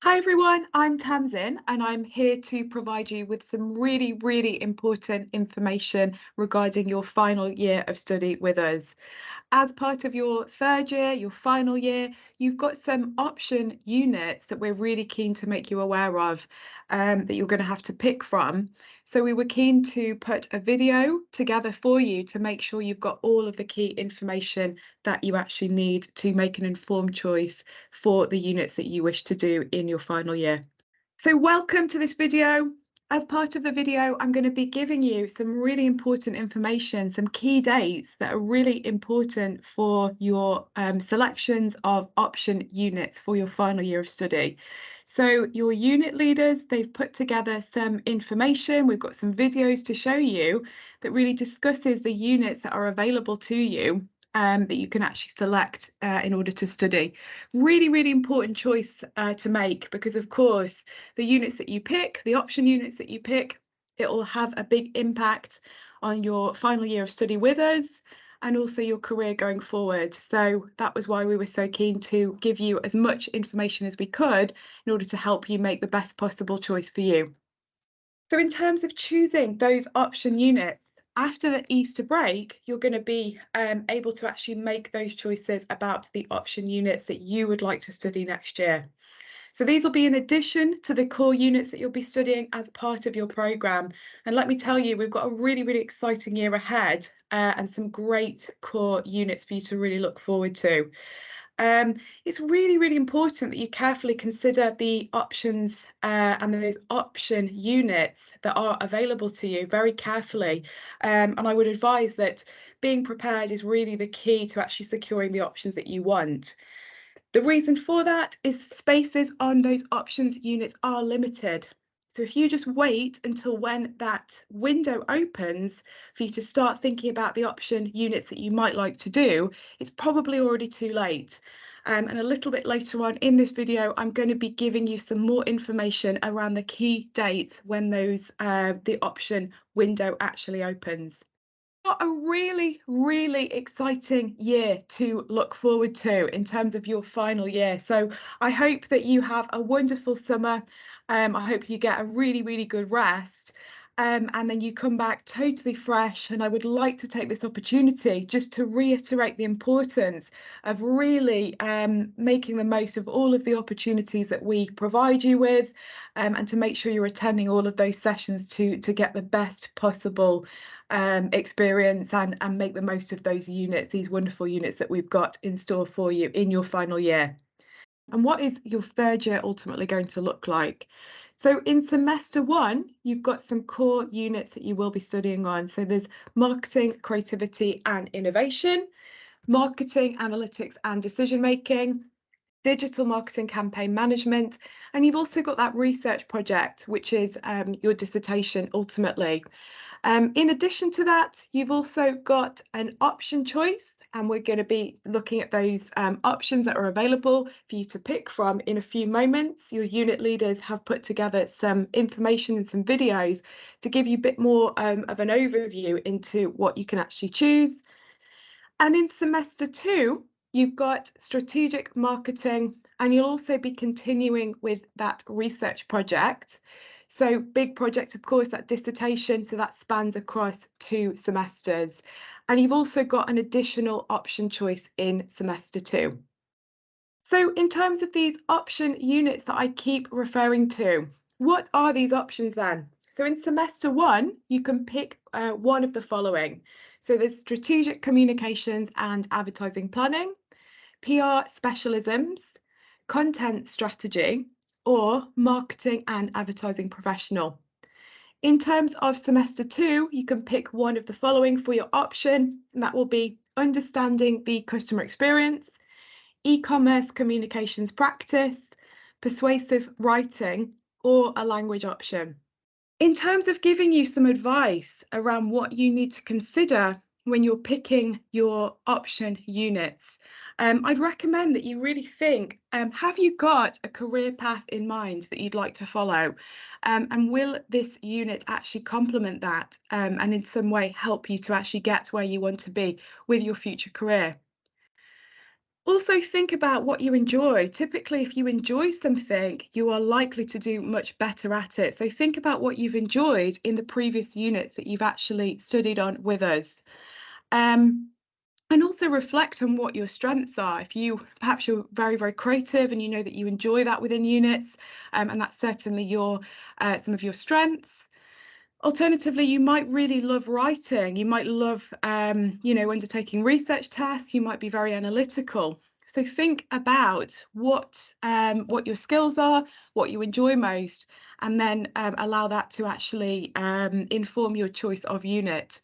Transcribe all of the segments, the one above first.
Hi everyone, I'm Tamsin and I'm here to provide you with some really important information regarding your final year of study with us. As part of your third year, your final year, you've got some option units that we're really keen to make you aware of that you're going to have to pick from. So we were keen to put a video together for you to make sure you've got all of the key information that you actually need to make an informed choice for the units that you wish to do in your final year. So welcome to this video. As part of the video, I'm going to be giving you some really important information, some key dates that are really important for your selections of option units for your final year of study. So your unit leaders, they've put together some information. We've got some videos to show you that really discusses the units that are available to you that you can actually select in order to study. Really important choice to make because, of course, the units that you pick, the option units that you pick, it will have a big impact on your final year of study with us and also your career going forward. So that was why we were so keen to give you as much information as we could in order to help you make the best possible choice for you. So in terms of choosing those option units, after the Easter break, you're going to be able to actually make those choices about the option units that you would like to study next year. So these will be in addition to the core units that you'll be studying as part of your programme. And let me tell you, we've got a really exciting year ahead and some great core units for you to really look forward to. It's really important that you carefully consider the options and those option units that are available to you very carefully. And I would advise that being prepared is really the key to actually securing the options that you want. The reason for that is spaces on those options units are limited. So if you just wait until when that window opens for you to start thinking about the option units that you might like to do, it's probably already too late. And a little bit later on in this video, I'm going to be giving you some more information around the key dates when the option window actually opens. Got a really exciting year to look forward to in terms of your final year. So I hope that you have a wonderful summer. I hope you get a really good rest. And then you come back totally fresh. And I would like to take this opportunity just to reiterate the importance of really making the most of all of the opportunities that we provide you with, and to make sure you're attending all of those sessions to get the best possible experience and make the most of those units, these wonderful units that we've got in store for you in your final year. And what is your third year ultimately going to look like? So in semester one, you've got some core units that you will be studying on. So there's marketing, creativity and innovation, marketing, analytics and decision making, digital marketing campaign management, and you've also got that research project, which is your dissertation ultimately. In addition to that, you've also got an option choice, and we're going to be looking at those options that are available for you to pick from in a few moments. Your unit leaders have put together some information and some videos to give you a bit more of an overview into what you can actually choose. And in semester two, you've got strategic marketing, and you'll also be continuing with that research project. So big project, of course, that dissertation, so that spans across 2 semesters. And you've also got an additional option choice in semester two. So in terms of these option units that I keep referring to, what are these options then? So in semester one, you can pick one of the following. So there's strategic communications and advertising planning, PR specialisms, content strategy, or marketing and advertising professional. In terms of semester two, you can pick one of the following for your option, and that will be understanding the customer experience, e-commerce communications practice, persuasive writing, or a language option. In terms of giving you some advice around what you need to consider when you're picking your option units, I'd recommend that you really think, have you got a career path in mind that you'd like to follow? And will this unit actually complement that and in some way help you to actually get where you want to be with your future career? Also, think about what you enjoy. Typically, if you enjoy something, you are likely to do much better at it. So think about what you've enjoyed in the previous units that you've actually studied on with us. Um, and also reflect on what your strengths are. If you perhaps you're very, very creative and you know that you enjoy that within units, and that's certainly your some of your strengths. Alternatively, you might really love writing. You might love, undertaking research tasks. You might be very analytical. So think about what your skills are, what you enjoy most, and then allow that to actually inform your choice of unit.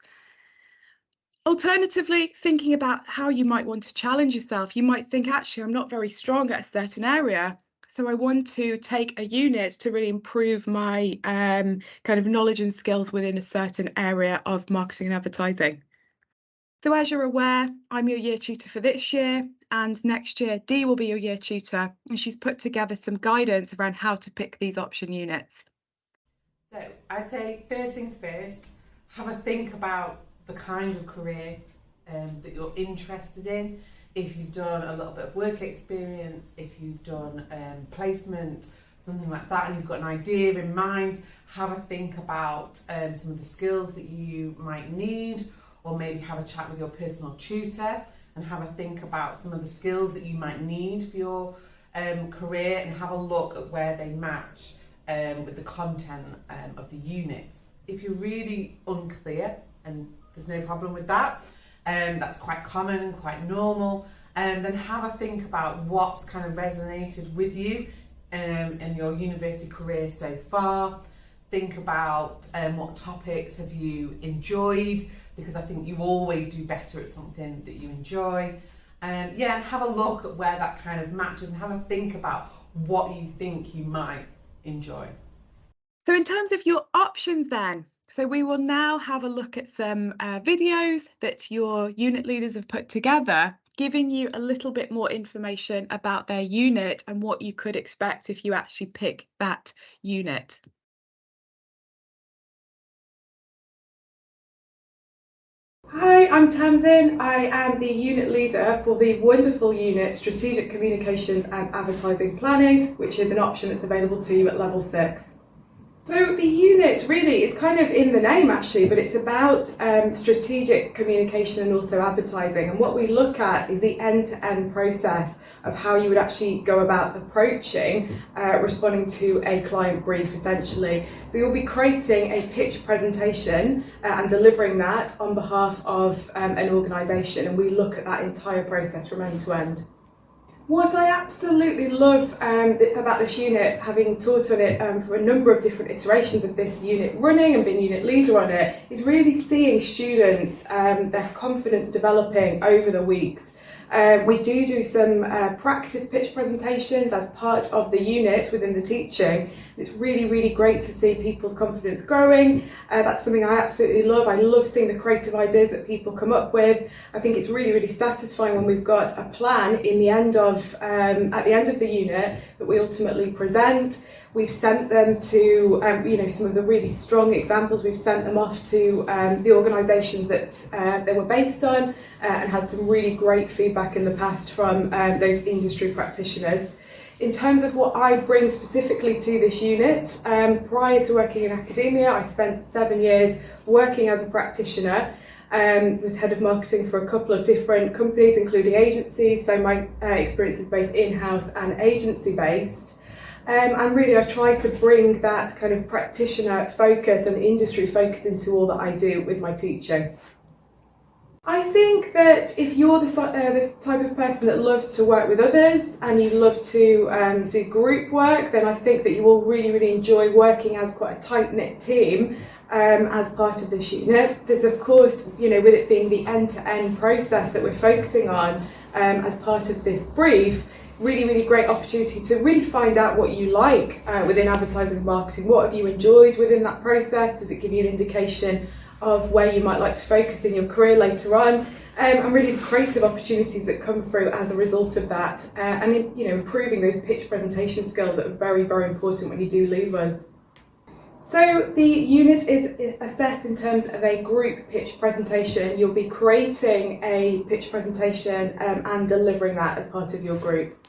Alternatively, thinking about how you might want to challenge yourself. You might think, actually, I'm not very strong at a certain area, so I want to take a unit to really improve my kind of knowledge and skills within a certain area of marketing and advertising. So as you're aware, I'm your year tutor for this year, and next year Dee will be your year tutor, and she's put together some guidance around how to pick these option units. So I'd say first things first, have a think about the kind of career that you're interested in. If you've done a little bit of work experience, if you've done placement, something like that, and you've got an idea in mind, have a think about some of the skills that you might need, or maybe have a chat with your personal tutor and have a think about some of the skills that you might need for your career, and have a look at where they match with the content of the units. If you're really unclear, and there's no problem with that, that's quite common and quite normal, then have a think about what's kind of resonated with you in your university career so far. Think about what topics have you enjoyed, because I think you always do better at something that you enjoy. And have a look at where that kind of matches, and have a think about what you think you might enjoy. So in terms of your options then, so we will now have a look at some videos that your unit leaders have put together, giving you a little bit more information about their unit and what you could expect if you actually pick that unit. Hi, I'm Tamsin. I am the unit leader for the wonderful unit Strategic Communications and Advertising Planning, which is an option that's available to you at level 6. So the unit really is kind of in the name actually, but it's about strategic communication and also advertising. And what we look at is the end-to-end process of how you would actually go about approaching responding to a client brief essentially. So you'll be creating a pitch presentation and delivering that on behalf of an organisation, and we look at that entire process from end to end. What I absolutely love about this unit, having taught on it for a number of different iterations of this unit running and been unit leader on it, is really seeing students, their confidence developing over the weeks. We do some practice pitch presentations as part of the unit within the teaching. It's really, really great to see people's confidence growing. That's something I absolutely love. I love seeing the creative ideas that people come up with. I think it's really, really satisfying when we've got a plan in the end of, at the end of the unit that we ultimately present. We've sent them to, some of the really strong examples. We've sent them off to the organisations that they were based on, and had some really great feedback in the past from those industry practitioners. In terms of what I bring specifically to this unit, prior to working in academia, I spent 7 years working as a practitioner. Was head of marketing for a couple of different companies, including agencies, so my experience is both in-house and agency-based. And really I try to bring that kind of practitioner focus and industry focus into all that I do with my teaching. I think that if you're the type of person that loves to work with others and you love to do group work, then I think that you will really, really enjoy working as quite a tight-knit team as part of this unit. There's of course, with it being the end-to-end process that we're focusing on as part of this brief, really, really great opportunity to really find out what you like within advertising and marketing. What have you enjoyed within that process? Does it give you an indication of where you might like to focus in your career later on? And really the creative opportunities that come through as a result of that, and improving those pitch presentation skills that are very, very important when you do leave us. So the unit is assessed in terms of a group pitch presentation. You'll be creating a pitch presentation and delivering that as part of your group.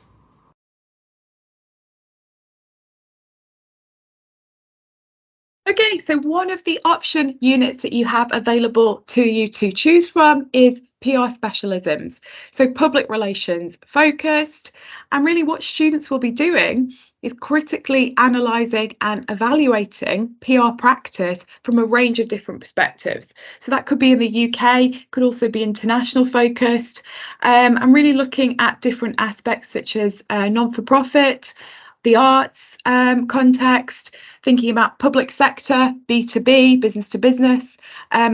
Okay, so one of the option units that you have available to you to choose from is PR specialisms. So public relations focused, and really what students will be doing is critically analysing and evaluating PR practice from a range of different perspectives. So that could be in the UK, could also be international focused, and really looking at different aspects such as non-for-profit, the arts context, thinking about public sector, B2B, business to business,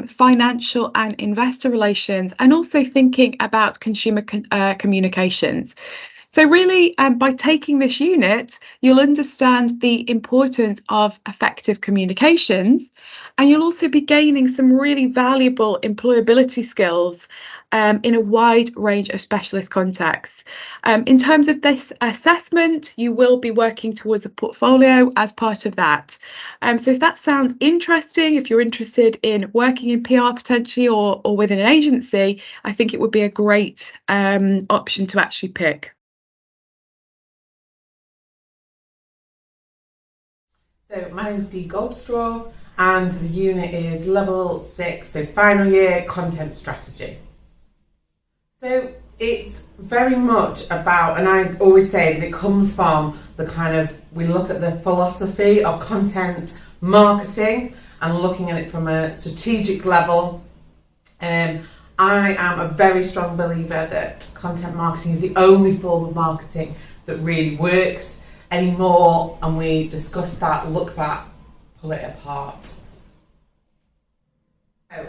financial and investor relations, and also thinking about consumer communications. So really, by taking this unit, you'll understand the importance of effective communications, and you'll also be gaining some really valuable employability skills in a wide range of specialist contexts. In terms of this assessment, you will be working towards a portfolio as part of that. So if that sounds interesting, if you're interested in working in PR potentially or within an agency, I think it would be a great option to actually pick. So my name's Dee Goldstraw and the unit is level 6, so final year content strategy. So it's very much about, and I always say that it comes from the kind of, we look at the philosophy of content marketing and looking at it from a strategic level. I am a very strong believer that content marketing is the only form of marketing that really works anymore, and we discuss that, look at, pull it apart.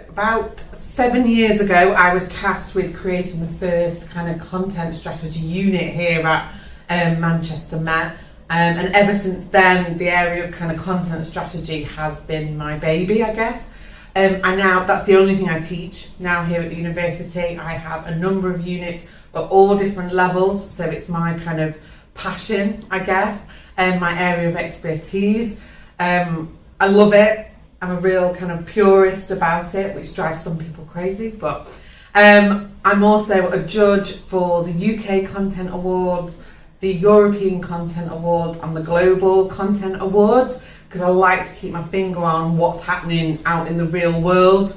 About 7 years ago, I was tasked with creating the first kind of content strategy unit here at Manchester Met, and ever since then, the area of kind of content strategy has been my baby, I guess. And now that's the only thing I teach now here at the university. I have a number of units at all different levels, so it's my kind of passion, I guess, and my area of expertise. I love it. I'm a real kind of purist about it, which drives some people crazy, but I'm also a judge for the UK Content Awards, the European Content Awards and the Global Content Awards, because I like to keep my finger on what's happening out in the real world,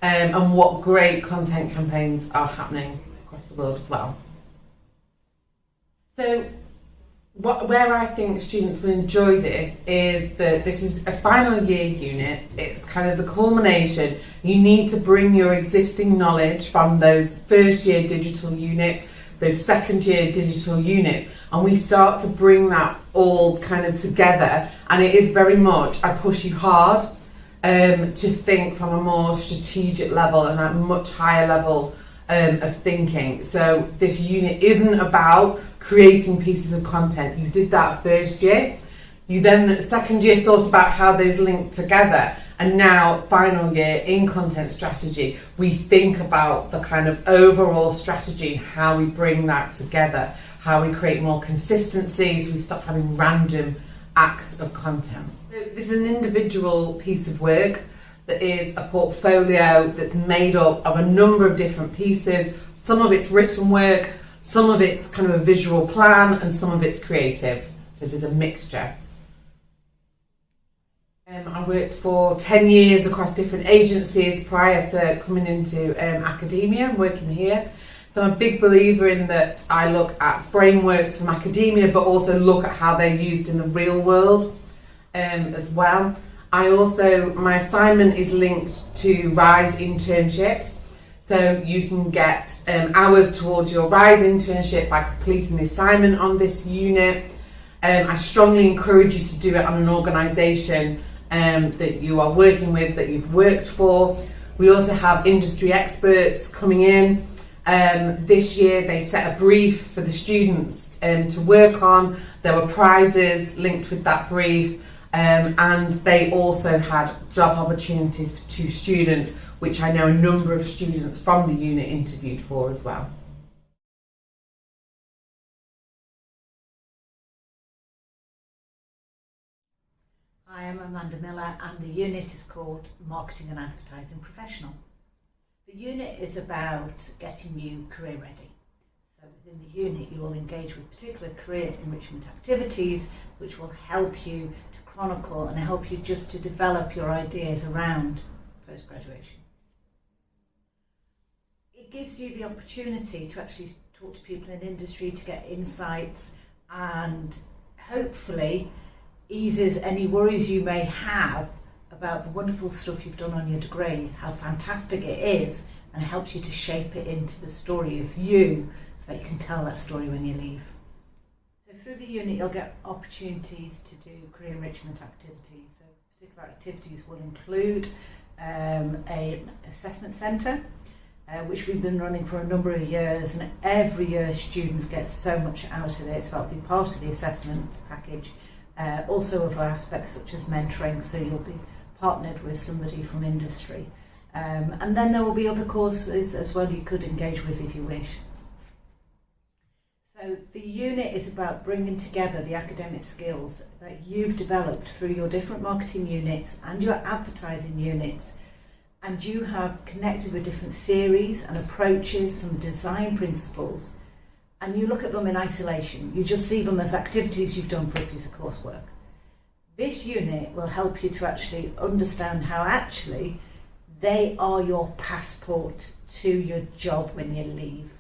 and what great content campaigns are happening across the world as well. So where I think students will enjoy this is that this is a final year unit. It's kind of the culmination. You need to bring your existing knowledge from those first year digital units, those second year digital units, and we start to bring that all kind of together. And it is very much, I push you hard to think from a more strategic level and a much higher level of thinking. So this unit isn't about creating pieces of content. You did that first year. You then second year thought about how those link together, and now final year in content strategy we think about the kind of overall strategy, how we bring that together, how we create more consistency so we stop having random acts of content. So this is an individual piece of work that is a portfolio that's made up of a number of different pieces. Some of it's written work, some of it's kind of a visual plan, and some of it's creative. So there's a mixture. I worked for 10 years across different agencies prior to coming into academia and working here. So I'm a big believer in that. I look at frameworks from academia, but also look at how they're used in the real world as well. My assignment is linked to RISE internships. So you can get hours towards your RISE internship by completing the assignment on this unit. I strongly encourage you to do it on an organisation that you are working with, that you've worked for. We also have industry experts coming in. This year they set a brief for the students to work on. There were prizes linked with that brief, and they also had job opportunities for 2 students, which I know a number of students from the unit interviewed for as well. I am Amanda Miller and the unit is called Marketing and Advertising Professional. The unit is about getting you career ready. So within the unit you will engage with particular career enrichment activities which will help you to chronicle and help you just to develop your ideas around post-graduation. It gives you the opportunity to actually talk to people in industry to get insights and hopefully eases any worries you may have about the wonderful stuff you've done on your degree, how fantastic it is, and it helps you to shape it into the story of you so that you can tell that story when you leave. So through the unit you'll get opportunities to do career enrichment activities. So particular activities will include an assessment centre, which we've been running for a number of years, and every year students get so much out of it, so that'll be part of the assessment package. Also other aspects such as mentoring, so you'll be partnered with somebody from industry. And then there will be other courses as well you could engage with if you wish. So the unit is about bringing together the academic skills that you've developed through your different marketing units and your advertising units, and you have connected with different theories and approaches, some design principles, and you look at them in isolation. You just see them as activities you've done for a piece of coursework. This unit will help you to actually understand how actually they are your passport to your job when you leave,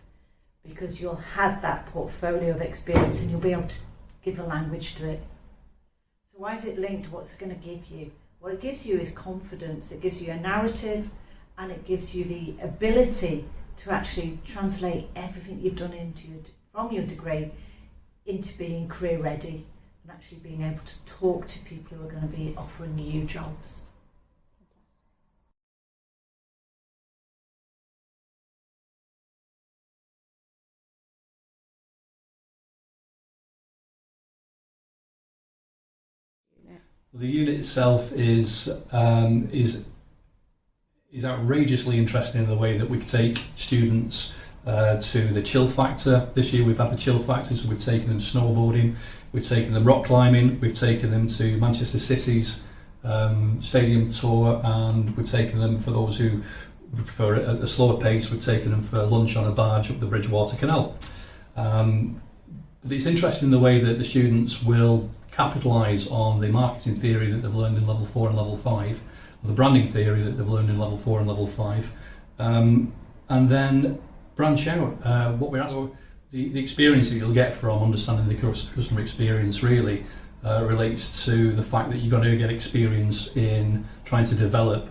because you'll have that portfolio of experience and you'll be able to give a language to it. So why is it linked? What's it going to give you? What it gives you is confidence. It gives you a narrative, and it gives you the ability to actually translate everything you've done from your degree into being career ready and actually being able to talk to people who are going to be offering you jobs. The unit itself is outrageously interesting in the way that we take students to the chill factor. This year we've had the chill factor, so we've taken them snowboarding, we've taken them rock climbing, we've taken them to Manchester City's stadium tour, and we've taken them, for those who prefer a slower pace, we've taken them for lunch on a barge up the Bridgewater Canal. But it's interesting the way that the students will capitalise on the marketing theory that they've learned in level 4 and level 5, or the branding theory that they've learned in level 4 and level 5, and then branch out. What we're asking, the experience that you'll get from understanding the customer experience really relates to the fact that you're going to get experience in trying to develop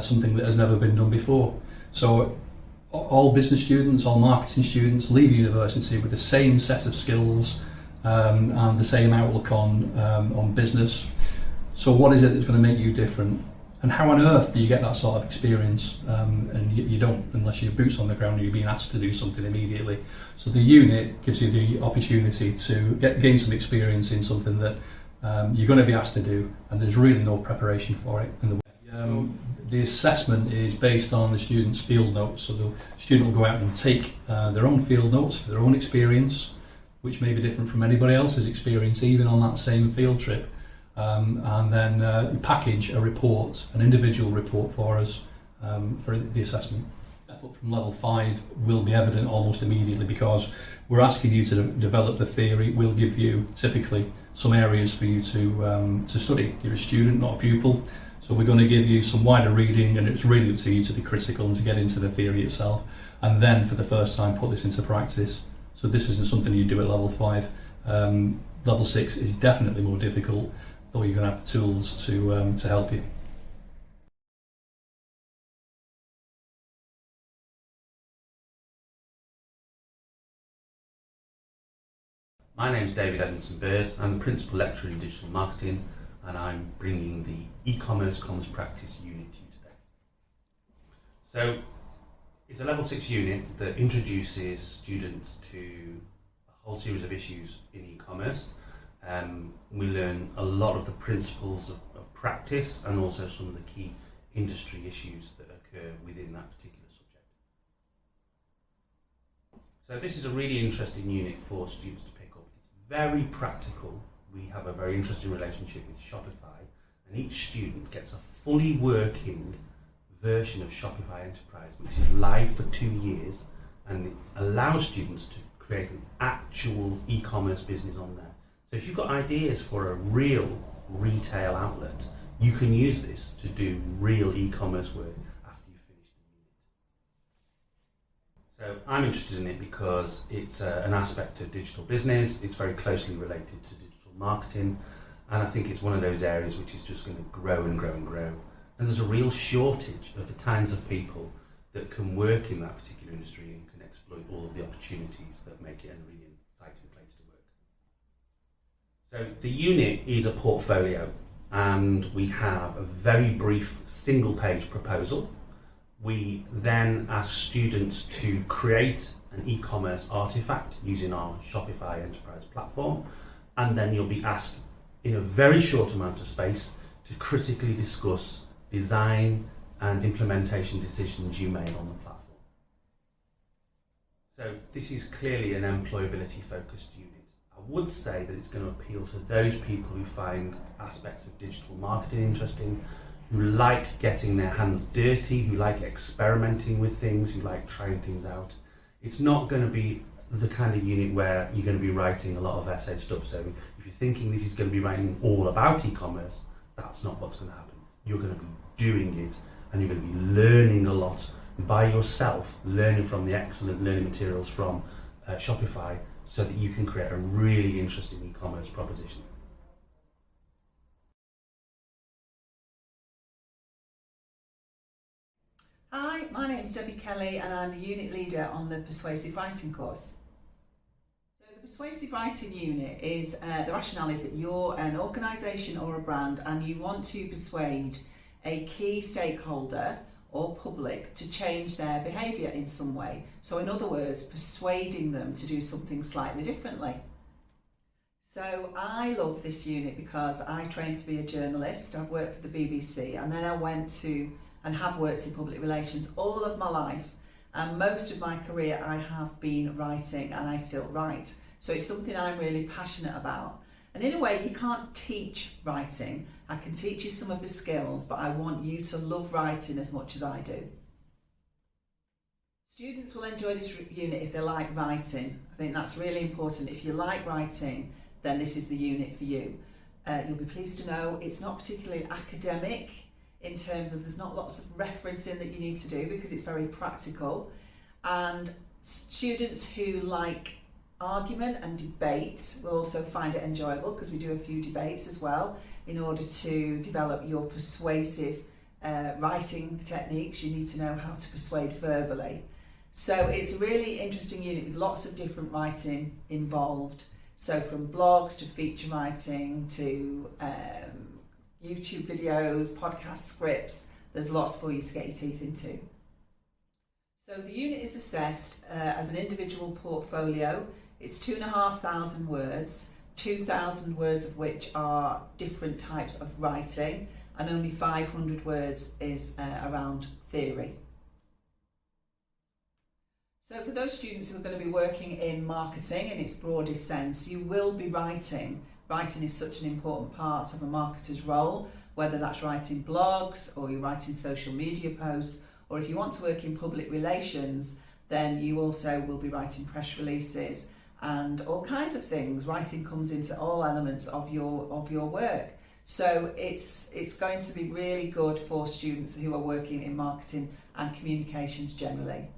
something that has never been done before. So all business students, all marketing students leave university with the same set of skills and the same outlook on business. So what is it that's going to make you different? And how on earth do you get that sort of experience? And you don't, unless you're boots on the ground and you're being asked to do something immediately. So the unit gives you the opportunity to gain some experience in something that you're going to be asked to do, and there's really no preparation for it. The assessment is based on the student's field notes, so the student will go out and take their own field notes for their own experience, which may be different from anybody else's experience, even on that same field trip, and then package a report, an individual report for us for the assessment. Step up from level 5 will be evident almost immediately, because we're asking you to develop the theory. We'll give you typically some areas for you to study. You're a student, not a pupil, so we're going to give you some wider reading, and it's really up to you to be critical and to get into the theory itself, and then for the first time put this into practice. So this isn't something you do at level 5. Level 6 is definitely more difficult, though you're going to have the tools to help you. My name is David Edmondson Bird. I'm the Principal Lecturer in Digital Marketing, and I'm bringing the e-commerce commerce practice unit to you today. So it's a level 6 unit that introduces students to a whole series of issues in e-commerce. We learn a lot of the principles of practice and also some of the key industry issues that occur within that particular subject. So this is a really interesting unit for students to pick up. It's very practical. We have a very interesting relationship with Shopify, and each student gets a fully working version of Shopify Enterprise, which is live for 2 years, and it allows students to create an actual e-commerce business on there. So if you've got ideas for a real retail outlet, you can use this to do real e-commerce work after you've finished the unit. So I'm interested in it because it's an aspect of digital business. It's very closely related to digital marketing, and I think it's one of those areas which is just going to grow and grow and grow. And there's a real shortage of the kinds of people that can work in that particular industry and can exploit all of the opportunities that make it a really exciting place to work. So the unit is a portfolio, and we have a very brief single-page proposal. We then ask students to create an e-commerce artifact using our Shopify Enterprise platform, and then you'll be asked in a very short amount of space to critically discuss design and implementation decisions you made on the platform. So this is clearly an employability focused unit. I would say that it's going to appeal to those people who find aspects of digital marketing interesting, who like getting their hands dirty, who like experimenting with things, who like trying things out. It's not going to be the kind of unit where you're going to be writing a lot of essay stuff. So if you're thinking this is going to be writing all about e-commerce, that's not what's going to happen. You're going to be doing it, and you're going to be learning a lot by yourself, learning from the excellent learning materials from Shopify, so that you can create a really interesting e-commerce proposition. Hi, my name's Debbie Kelly, and I'm the unit leader on the Persuasive Writing course. So the Persuasive Writing unit is, the rationale is that you're an organisation or a brand and you want to persuade a key stakeholder or public to change their behaviour in some way. So in other words, persuading them to do something slightly differently. So I love this unit because I trained to be a journalist. I've worked for the BBC, and then I went to and have worked in public relations all of my life, and most of my career I have been writing, and I still write. So it's something I'm really passionate about. And in a way, you can't teach writing. I can teach you some of the skills, but I want you to love writing as much as I do. Students will enjoy this unit if they like writing. I think that's really important. If you like writing, then this is the unit for you. You'll be pleased to know it's not particularly academic in terms of there's not lots of referencing that you need to do because it's very practical. And students who like argument and debate will also find it enjoyable because we do a few debates as well in order to develop your persuasive writing techniques. You need to know how to persuade verbally. So it's a really interesting unit with lots of different writing involved. So from blogs to feature writing to YouTube videos, podcast scripts, there's lots for you to get your teeth into. So the unit is assessed as an individual portfolio. It's 2,500 words, 2,000 words of which are different types of writing, and only 500 words is around theory. So for those students who are going to be working in marketing in its broadest sense, you will be writing. Writing is such an important part of a marketer's role, whether that's writing blogs or you're writing social media posts, or if you want to work in public relations, then you also will be writing press releases and all kinds of things. Writing comes into all elements of your work. So it's going to be really good for students who are working in marketing and communications generally.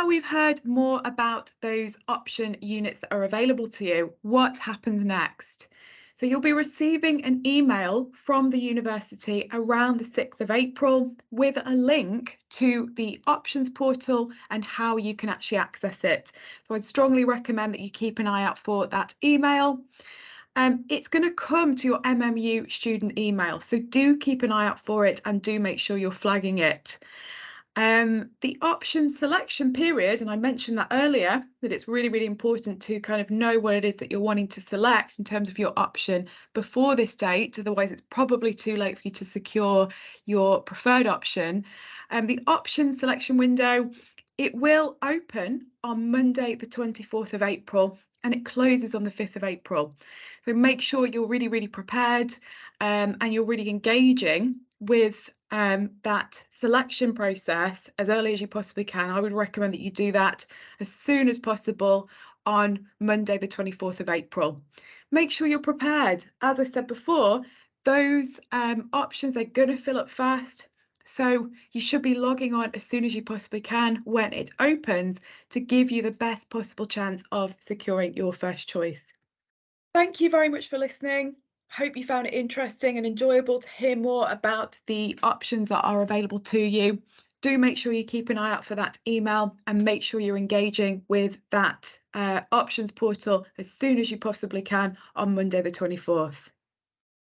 now we've heard more about those option units that are available to you, what happens next? So you'll be receiving an email from the university around the 6th of April with a link to the options portal and how you can actually access it. So I'd strongly recommend that you keep an eye out for that email. It's going to come to your MMU student email, so do keep an eye out for it and do make sure you're flagging it. The option selection period, and I mentioned that earlier, that it's really, really important to kind of know what it is that you're wanting to select in terms of your option before this date, otherwise it's probably too late for you to secure your preferred option. The option selection window, it will open on Monday the 24th of April and it closes on the 5th of April. So make sure you're really, really prepared and you're really engaging with that selection process as early as you possibly can. I would recommend that you do that as soon as possible on Monday the 24th of April. Make sure you're prepared. As I said before, those options are going to fill up fast. So you should be logging on as soon as you possibly can when it opens to give you the best possible chance of securing your first choice. Thank you very much for listening. Hope you found it interesting and enjoyable to hear more about the options that are available to you. Do make sure you keep an eye out for that email and make sure you're engaging with that options portal as soon as you possibly can on Monday the 24th.